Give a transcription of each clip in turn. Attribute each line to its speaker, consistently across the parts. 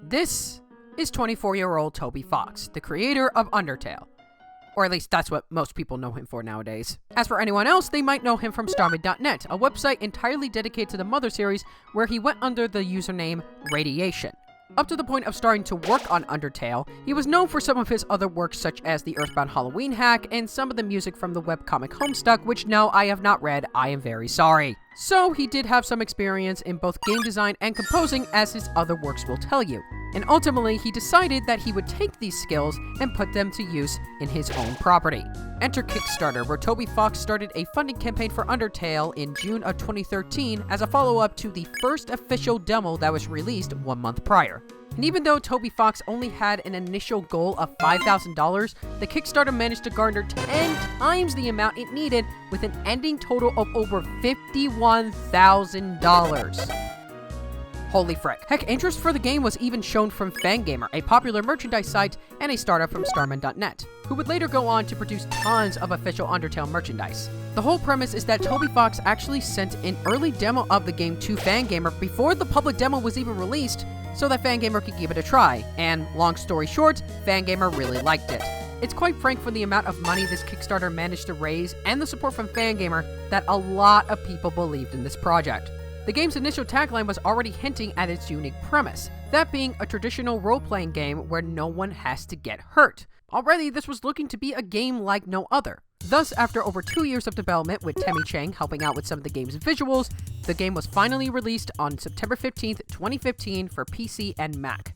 Speaker 1: This is 24-year-old Toby Fox, the creator of Undertale. Or at least that's what most people know him for nowadays. As for anyone else, they might know him from Starman.net, a website entirely dedicated to the Mother series where he went under the username Radiation. Up to the point of starting to work on Undertale, he was known for some of his other works such as the Earthbound Halloween hack and some of the music from the webcomic Homestuck, which no, I have not read, I am very sorry. So he did have some experience in both game design and composing, as his other works will tell you. And ultimately, he decided that he would take these skills and put them to use in his own property. Enter Kickstarter, where Toby Fox started a funding campaign for Undertale in June of 2013 as a follow-up to the first official demo that was released 1 month prior. And even though Toby Fox only had an initial goal of $5,000, the Kickstarter managed to garner 10 times the amount it needed, with an ending total of over $51,000. Holy frick. Heck, interest for the game was even shown from Fangamer, a popular merchandise site and a startup from Starman.net, who would later go on to produce tons of official Undertale merchandise. The whole premise is that Toby Fox actually sent an early demo of the game to Fangamer before the public demo was even released, so that Fangamer could give it a try, and long story short, Fangamer really liked it. It's quite frank for the amount of money this Kickstarter managed to raise and the support from Fangamer that a lot of people believed in this project. The game's initial tagline was already hinting at its unique premise, that being a traditional role-playing game where no one has to get hurt. Already, this was looking to be a game like no other. Thus, after over 2 years of development with Temmie Chang helping out with some of the game's visuals, the game was finally released on September 15th, 2015 for PC and Mac.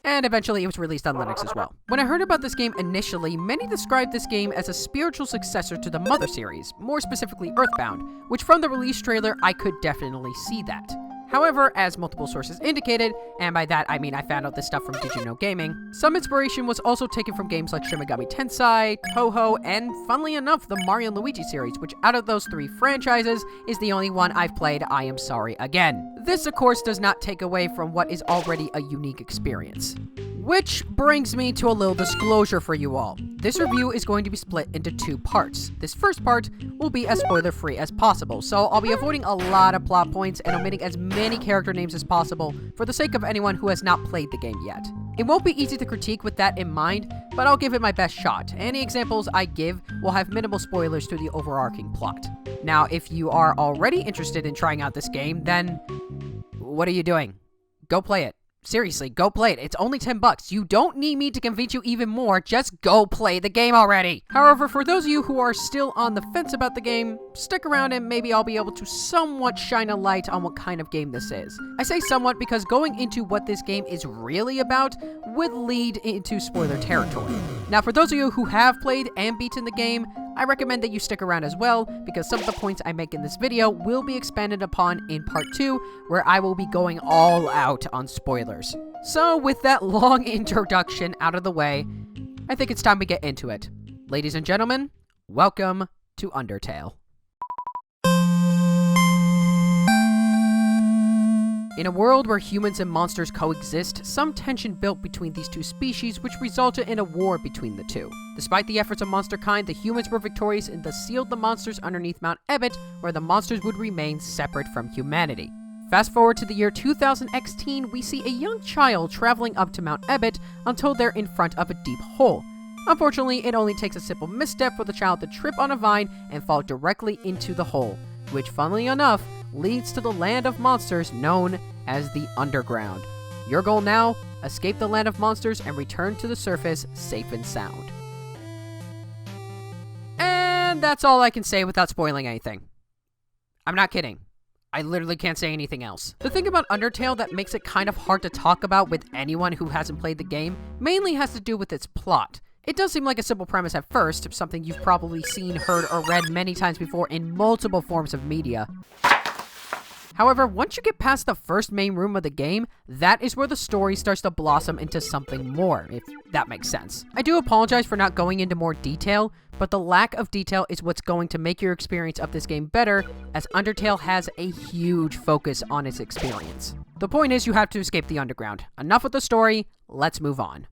Speaker 1: And eventually it was released on Linux as well. When I heard about this game initially, many described this game as a spiritual successor to the Mother series, more specifically Earthbound, which from the release trailer I could definitely see that. However, as multiple sources indicated, and by that I mean I found out this stuff from Did You Know Gaming, some inspiration was also taken from games like Shin Megami Tensei, Touhou, and funnily enough, the Mario & Luigi series, which out of those 3 franchises is the only one I've played, I am sorry again. This of course does not take away from what is already a unique experience. Which brings me to a little disclosure for you all. This review is going to be split into 2 parts. This first part will be as spoiler-free as possible, so I'll be avoiding a lot of plot points and omitting as many character names as possible for the sake of anyone who has not played the game yet. It won't be easy to critique with that in mind, but I'll give it my best shot. Any examples I give will have minimal spoilers to the overarching plot. Now, if you are already interested in trying out this game, then what are you doing? Go play it. Seriously, go play it. It's only $10. You don't need me to convince you even more. Just go play the game already. However, for those of you who are still on the fence about the game, stick around and maybe I'll be able to somewhat shine a light on what kind of game this is. I say somewhat because going into what this game is really about would lead into spoiler territory. Now, for those of you who have played and beaten the game, I recommend that you stick around as well, because some of the points I make in this video will be expanded upon in part 2, where I will be going all out on spoilers. So with that long introduction out of the way, I think it's time we get into it. Ladies and gentlemen, welcome to Undertale. In a world where humans and monsters coexist, some tension built between these 2 species, which resulted in a war between the 2. Despite the efforts of monsterkind, the humans were victorious and thus sealed the monsters underneath Mount Ebott, where the monsters would remain separate from humanity. Fast forward to the year 2016, we see a young child traveling up to Mount Ebott until they're in front of a deep hole. Unfortunately, it only takes a simple misstep for the child to trip on a vine and fall directly into the hole, which funnily enough, leads to the land of monsters known as the Underground. Your goal now, escape the land of monsters and return to the surface safe and sound. And that's all I can say without spoiling anything. I'm not kidding. I literally can't say anything else. The thing about Undertale that makes it kind of hard to talk about with anyone who hasn't played the game mainly has to do with its plot. It does seem like a simple premise at first, something you've probably seen, heard, or read many times before in multiple forms of media. However, once you get past the first main room of the game, that is where the story starts to blossom into something more, if that makes sense. I do apologize for not going into more detail, but the lack of detail is what's going to make your experience of this game better, as Undertale has a huge focus on its experience. The point is you have to escape the Underground. Enough with the story, let's move on.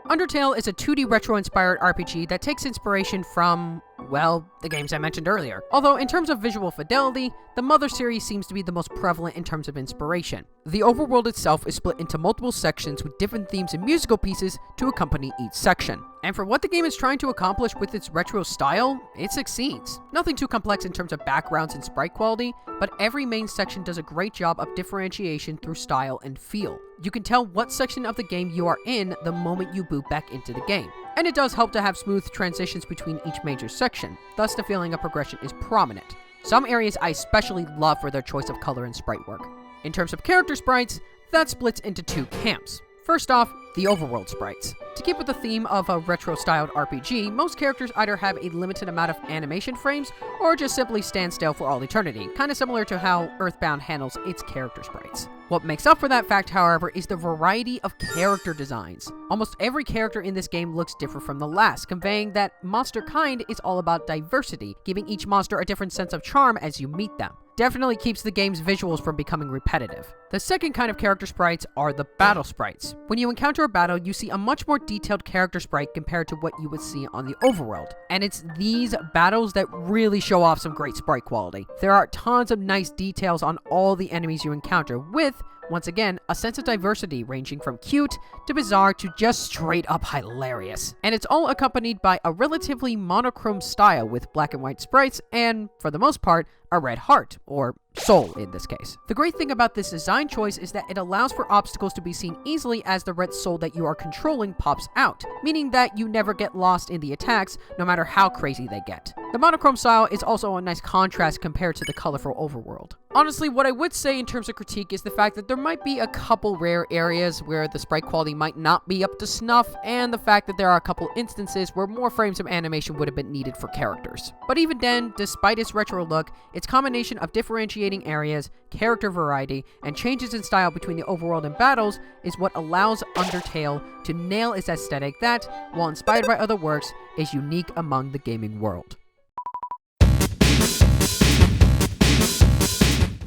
Speaker 1: Undertale is a 2D retro-inspired RPG that takes inspiration from Well, the games I mentioned earlier. Although in terms of visual fidelity, the Mother series seems to be the most prevalent in terms of inspiration. The overworld itself is split into multiple sections with different themes and musical pieces to accompany each section. And for what the game is trying to accomplish with its retro style, it succeeds. Nothing too complex in terms of backgrounds and sprite quality, but every main section does a great job of differentiation through style and feel. You can tell what section of the game you are in the moment you boot back into the game. And it does help to have smooth transitions between each major section, thus the feeling of progression is prominent. Some areas I especially love for their choice of color and sprite work. In terms of character sprites, that splits into two camps. First off, the overworld sprites. To keep with the theme of a retro-styled RPG, most characters either have a limited amount of animation frames, or just simply stand still for all eternity, kinda similar to how Earthbound handles its character sprites. What makes up for that fact, however, is the variety of character designs. Almost every character in this game looks different from the last, conveying that monster kind is all about diversity, giving each monster a different sense of charm as you meet them. Definitely keeps the game's visuals from becoming repetitive. The second kind of character sprites are the battle sprites. When you encounter a battle, you see a much more detailed character sprite compared to what you would see on the overworld. And it's these battles that really show off some great sprite quality. There are tons of nice details on all the enemies you encounter with, once again, a sense of diversity ranging from cute to bizarre to just straight up hilarious. And it's all accompanied by a relatively monochrome style with black and white sprites and, for the most part, a red heart, or soul in this case. The great thing about this design choice is that it allows for obstacles to be seen easily as the red soul that you are controlling pops out, meaning that you never get lost in the attacks no matter how crazy they get. The monochrome style is also a nice contrast compared to the colorful overworld. Honestly, what I would say in terms of critique is the fact that there might be a couple rare areas where the sprite quality might not be up to snuff, and the fact that there are a couple instances where more frames of animation would have been needed for characters. But even then, despite its retro look, its combination of differentiating areas, character variety, and changes in style between the overworld and battles is what allows Undertale to nail its aesthetic that, while inspired by other works, is unique among the gaming world.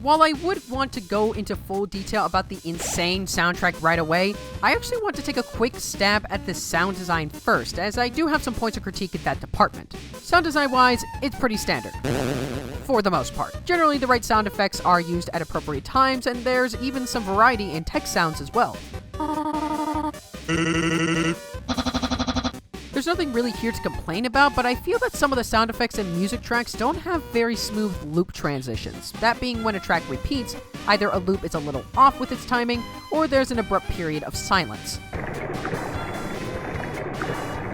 Speaker 1: While I would want to go into full detail about the insane soundtrack right away, I actually want to take a quick stab at the sound design first, as I do have some points of critique in that department. Sound design wise, it's pretty standard. For the most part. Generally, the right sound effects are used at appropriate times, and there's even some variety in text sounds as well. There's nothing really here to complain about, but I feel that some of the sound effects and music tracks don't have very smooth loop transitions. That being when a track repeats, either a loop is a little off with its timing, or there's an abrupt period of silence.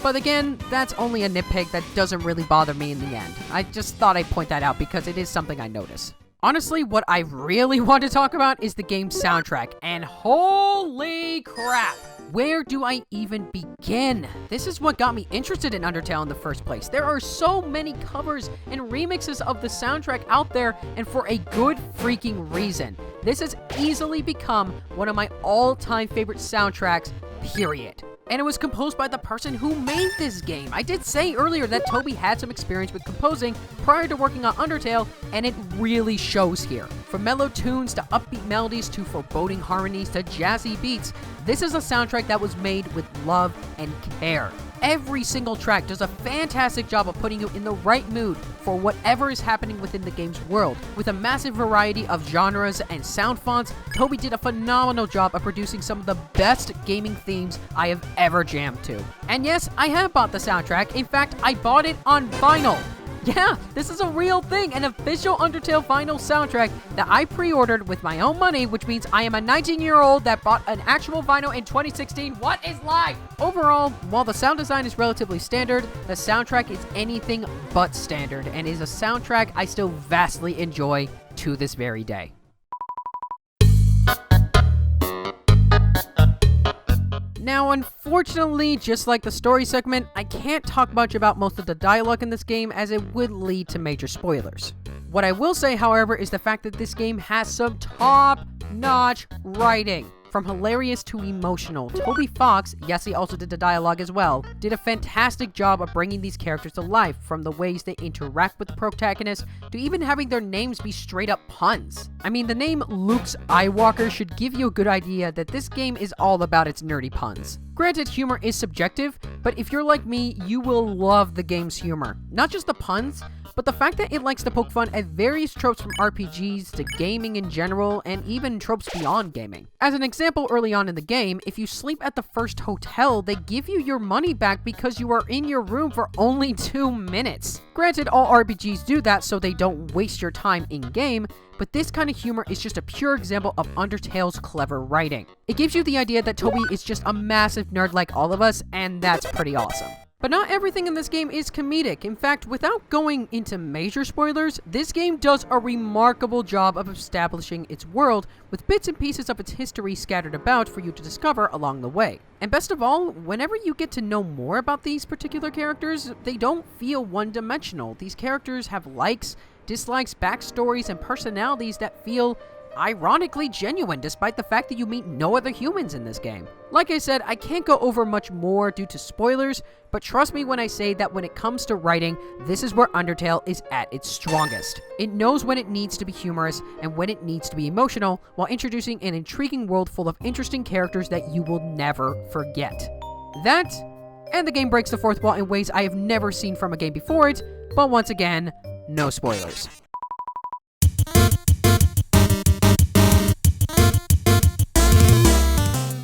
Speaker 1: But again, that's only a nitpick that doesn't really bother me in the end. I just thought I'd point that out because it is something I notice. Honestly, what I really want to talk about is the game's soundtrack, and holy crap! Where do I even begin? This is what got me interested in Undertale in the first place. There are so many covers and remixes of the soundtrack out there, and for a good freaking reason. This has easily become one of my all-time favorite soundtracks, period. And it was composed by the person who made this game. I did say earlier that Toby had some experience with composing prior to working on Undertale, and it really shows here. From mellow tunes to upbeat melodies to foreboding harmonies to jazzy beats, this is a soundtrack that was made with love and care. Every single track does a fantastic job of putting you in the right mood for whatever is happening within the game's world. With a massive variety of genres and sound fonts, Toby did a phenomenal job of producing some of the best gaming themes I have ever jammed to. And yes, I have bought the soundtrack. In fact, I bought it on vinyl. Yeah, this is a real thing, an official Undertale vinyl soundtrack that I pre-ordered with my own money, which means I am a 19-year-old that bought an actual vinyl in 2016. What is life? Overall, while the sound design is relatively standard, the soundtrack is anything but standard and is a soundtrack I still vastly enjoy to this very day. Now, unfortunately, just like the story segment, I can't talk much about most of the dialogue in this game as it would lead to major spoilers. What I will say, however, is the fact that this game has some top-notch writing. From hilarious to emotional, Toby Fox, yes, he also did the dialogue as well, did a fantastic job of bringing these characters to life, from the ways they interact with the protagonist to even having their names be straight up puns. I mean, the name Luke Skywalker should give you a good idea that this game is all about its nerdy puns. Granted, humor is subjective, but if you're like me, you will love the game's humor. Not just the puns, but the fact that it likes to poke fun at various tropes from RPGs to gaming in general, and even tropes beyond gaming. As an example, early on in the game, if you sleep at the first hotel, they give you your money back because you are in your room for only 2 minutes. Granted, all RPGs do that so they don't waste your time in-game, but this kind of humor is just a pure example of Undertale's clever writing. It gives you the idea that Toby is just a massive nerd like all of us, and that's pretty awesome. But not everything in this game is comedic. In fact, without going into major spoilers, this game does a remarkable job of establishing its world with bits and pieces of its history scattered about for you to discover along the way. And best of all, whenever you get to know more about these particular characters, they don't feel one-dimensional. These characters have likes, dislikes, backstories, and personalities that feel ironically genuine, despite the fact that you meet no other humans in this game. Like I said, I can't go over much more due to spoilers, but trust me when I say that when it comes to writing, this is where Undertale is at its strongest. It knows when it needs to be humorous and when it needs to be emotional, while introducing an intriguing world full of interesting characters that you will never forget. That, and the game breaks the fourth wall in ways I have never seen from a game before it, but once again, no spoilers.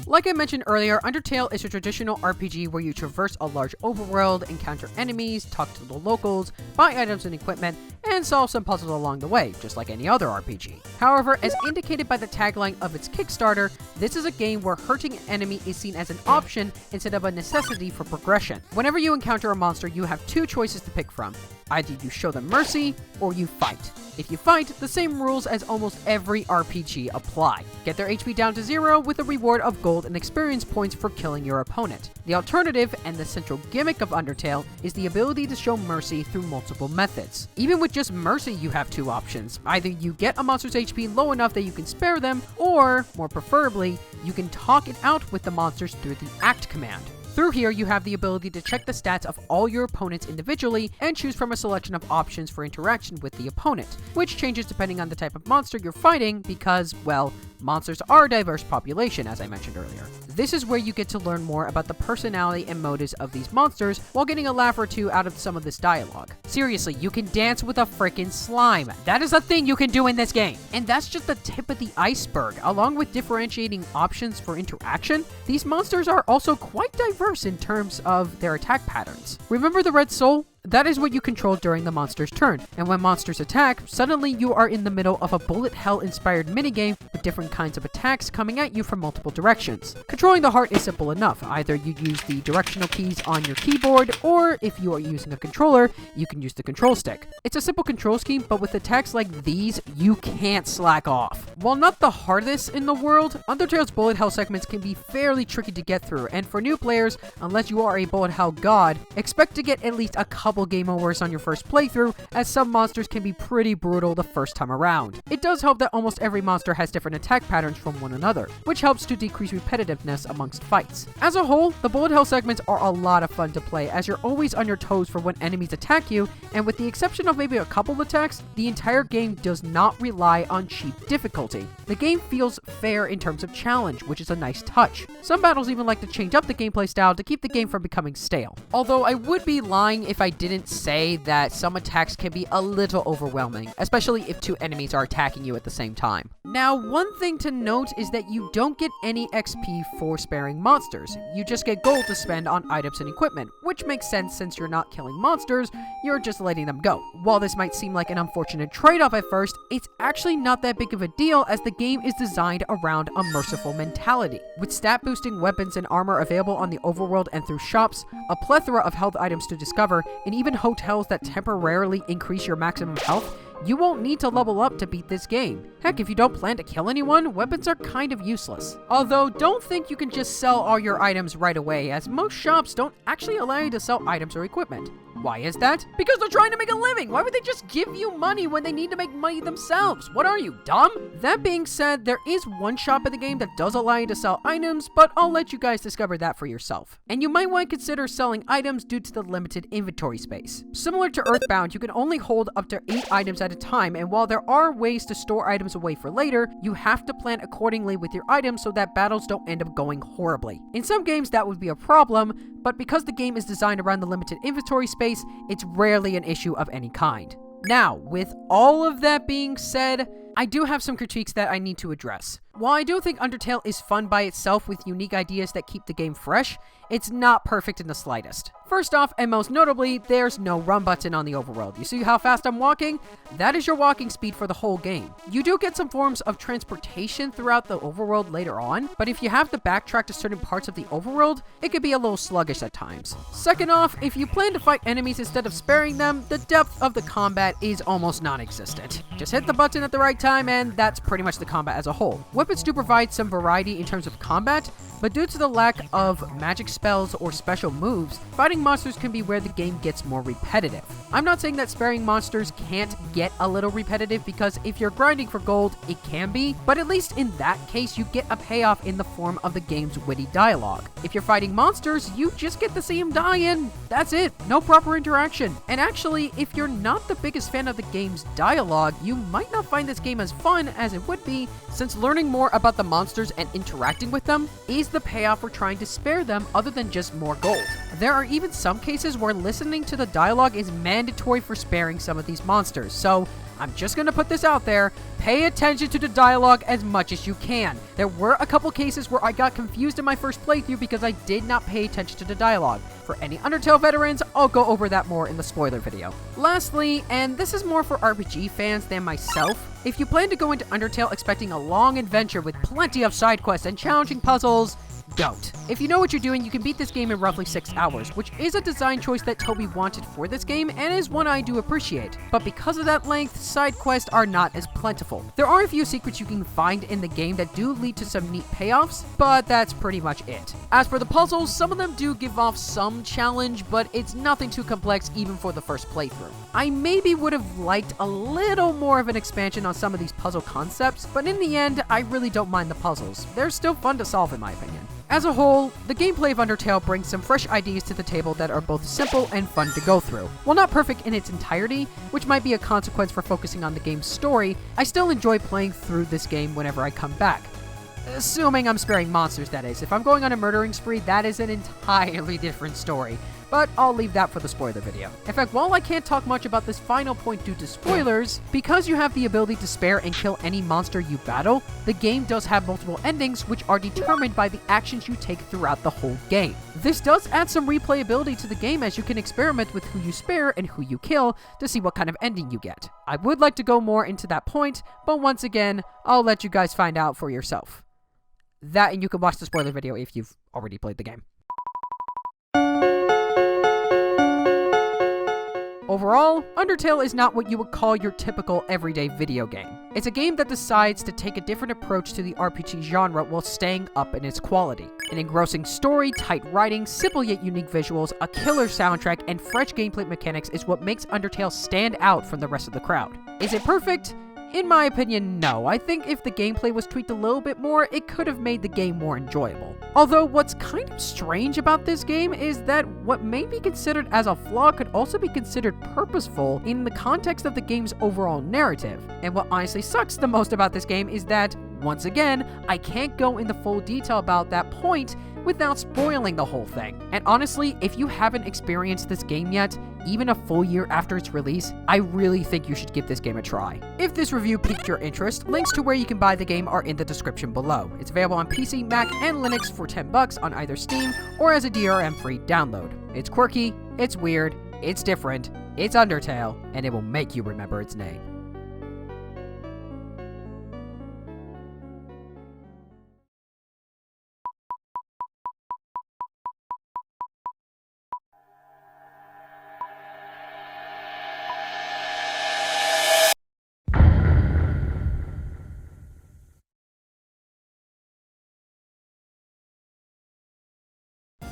Speaker 1: Like I mentioned earlier, Undertale is a traditional RPG where you traverse a large overworld, encounter enemies, talk to the locals, buy items and equipment, and solve some puzzles along the way, just like any other RPG. However, as indicated by the tagline of its Kickstarter, this is a game where hurting an enemy is seen as an option instead of a necessity for progression. Whenever you encounter a monster, you have 2 choices to pick from. Either you show them mercy, or you fight. If you fight, the same rules as almost every RPG apply. Get their HP down to 0 with a reward of gold and experience points for killing your opponent. The alternative, and the central gimmick of Undertale, is the ability to show mercy through multiple methods. Even with just mercy, you have 2 options. Either you get a monster's HP low enough that you can spare them, or, more preferably, you can talk it out with the monsters through the act command. Through here, you have the ability to check the stats of all your opponents individually and choose from a selection of options for interaction with the opponent, which changes depending on the type of monster you're fighting because, well, monsters are a diverse population, as I mentioned earlier. This is where you get to learn more about the personality and motives of these monsters while getting a laugh or 2 out of some of this dialogue. Seriously, you can dance with a frickin' slime. That is a thing you can do in this game. And that's just the tip of the iceberg. Along with differentiating options for interaction, these monsters are also quite diverse in terms of their attack patterns. Remember the red soul? That is what you control during the monster's turn, and when monsters attack, suddenly you are in the middle of a bullet hell inspired minigame with different kinds of attacks coming at you from multiple directions. Controlling the heart is simple enough. Either you use the directional keys on your keyboard, or if you are using a controller, you can use the control stick. It's a simple control scheme, but with attacks like these, you can't slack off. While not the hardest in the world, Undertale's bullet hell segments can be fairly tricky to get through, and for new players, unless you are a bullet hell god, expect to get at least a couple game overs on your first playthrough, as some monsters can be pretty brutal the first time around. It does help that almost every monster has different attack patterns from one another, which helps to decrease repetitiveness amongst fights. As a whole, the bullet hell segments are a lot of fun to play, as you're always on your toes for when enemies attack you, and with the exception of maybe a couple of attacks, the entire game does not rely on cheap difficulty. The game feels fair in terms of challenge, which is a nice touch. Some battles even like to change up the gameplay style to keep the game from becoming stale. Although I would be lying if I didn't say that some attacks can be a little overwhelming, especially if 2 enemies are attacking you at the same time. Now, one thing to note is that you don't get any XP for sparing monsters. You just get gold to spend on items and equipment, which makes sense since you're not killing monsters, you're just letting them go. While this might seem like an unfortunate trade-off at first, it's actually not that big of a deal, as the game is designed around a merciful mentality. With stat-boosting weapons and armor available on the overworld and through shops, a plethora of health items to discover, and even hotels that temporarily increase your maximum health, you won't need to level up to beat this game. Heck, if you don't plan to kill anyone, weapons are kind of useless. Although, don't think you can just sell all your items right away, as most shops don't actually allow you to sell items or equipment. Why is that? Because they're trying to make a living! Why would they just give you money when they need to make money themselves? What are you, dumb? That being said, there is one shop in the game that does allow you to sell items, but I'll let you guys discover that for yourself. And you might want to consider selling items due to the limited inventory space. Similar to Earthbound, you can only hold up to 8 items at a time, and while there are ways to store items away for later, you have to plan accordingly with your items so that battles don't end up going horribly. In some games that would be a problem, but because the game is designed around the limited inventory space, it's rarely an issue of any kind. Now, with all of that being said, I do have some critiques that I need to address. While I do think Undertale is fun by itself with unique ideas that keep the game fresh, it's not perfect in the slightest. First off, and most notably, there's no run button on the overworld. You see how fast I'm walking? That is your walking speed for the whole game. You do get some forms of transportation throughout the overworld later on, but if you have to backtrack to certain parts of the overworld, it could be a little sluggish at times. Second off, if you plan to fight enemies instead of sparing them, the depth of the combat is almost non-existent. Just hit the button at the right time, and that's pretty much the combat as a whole. Weapons do provide some variety in terms of combat, but due to the lack of magic spells or special moves, fighting monsters can be where the game gets more repetitive. I'm not saying that sparing monsters can't get a little repetitive, because if you're grinding for gold, it can be, but at least in that case, you get a payoff in the form of the game's witty dialogue. If you're fighting monsters, you just get to see them die and that's it. No proper interaction. And actually, if you're not the biggest fan of the game's dialogue, you might not find this game as fun as it would be, since learning more about the monsters and interacting with them is the payoff for trying to spare them other than just more gold. There are even some cases where listening to the dialogue is mandatory for sparing some of these monsters, so I'm just gonna put this out there, pay attention to the dialogue as much as you can. There were a couple cases where I got confused in my first playthrough because I did not pay attention to the dialogue. For any Undertale veterans, I'll go over that more in the spoiler video. Lastly, and this is more for RPG fans than myself, if you plan to go into Undertale expecting a long adventure with plenty of side quests and challenging puzzles, don't. If you know what you're doing, you can beat this game in roughly 6 hours, which is a design choice that Toby wanted for this game and is one I do appreciate. But because of that length, side quests are not as plentiful. There are a few secrets you can find in the game that do lead to some neat payoffs, but that's pretty much it. As for the puzzles, some of them do give off some challenge, but it's nothing too complex even for the first playthrough. I maybe would have liked a little more of an expansion on some of these puzzle concepts, but in the end, I really don't mind the puzzles. They're still fun to solve in my opinion. As a whole, the gameplay of Undertale brings some fresh ideas to the table that are both simple and fun to go through. While not perfect in its entirety, which might be a consequence for focusing on the game's story, I still enjoy playing through this game whenever I come back. Assuming I'm sparing monsters, that is. If I'm going on a murdering spree, that is an entirely different story. But I'll leave that for the spoiler video. In fact, while I can't talk much about this final point due to spoilers, because you have the ability to spare and kill any monster you battle, the game does have multiple endings which are determined by the actions you take throughout the whole game. This does add some replayability to the game, as you can experiment with who you spare and who you kill to see what kind of ending you get. I would like to go more into that point, but once again, I'll let you guys find out for yourself. That, and you can watch the spoiler video if you've already played the game. Overall, Undertale is not what you would call your typical everyday video game. It's a game that decides to take a different approach to the RPG genre while staying up in its quality. An engrossing story, tight writing, simple yet unique visuals, a killer soundtrack, and fresh gameplay mechanics is what makes Undertale stand out from the rest of the crowd. Is it perfect? In my opinion, no. I think if the gameplay was tweaked a little bit more, it could have made the game more enjoyable. Although, what's kind of strange about this game is that what may be considered as a flaw could also be considered purposeful in the context of the game's overall narrative. And what honestly sucks the most about this game is that, once again, I can't go into full detail about that point without spoiling the whole thing. And honestly, if you haven't experienced this game yet, even a full year after its release, I really think you should give this game a try. If this review piqued your interest, links to where you can buy the game are in the description below. It's available on PC, Mac, and Linux for $10 on either Steam or as a DRM-free download. It's quirky, it's weird, it's different, it's Undertale, and it will make you remember its name.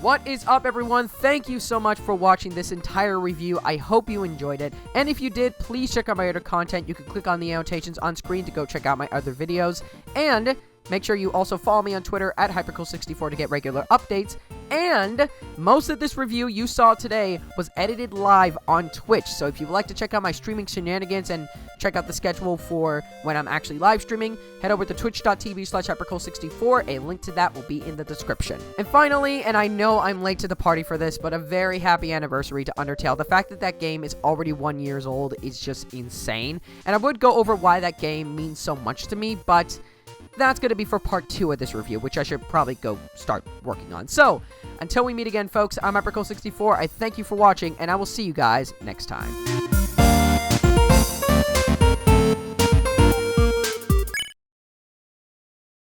Speaker 1: What is up, everyone? Thank you so much for watching this entire review. I hope you enjoyed it. And if you did, please check out my other content. You can click on the annotations on screen to go check out my other videos. And make sure you also follow me on Twitter at Hypercool64 to get regular updates. And most of this review you saw today was edited live on Twitch. So if you'd like to check out my streaming shenanigans and check out the schedule for when I'm actually live streaming, head over to twitch.tv/Hypercool64. A link to that will be in the description. And finally, and I know I'm late to the party for this, but a very happy anniversary to Undertale. The fact that that game is already 1 year old is just insane. And I would go over why that game means so much to me, but that's going to be for part 2 of this review, which I should probably go start working on. So, until we meet again, folks, I'm Hypercool64. I thank you for watching, and I will see you guys next time.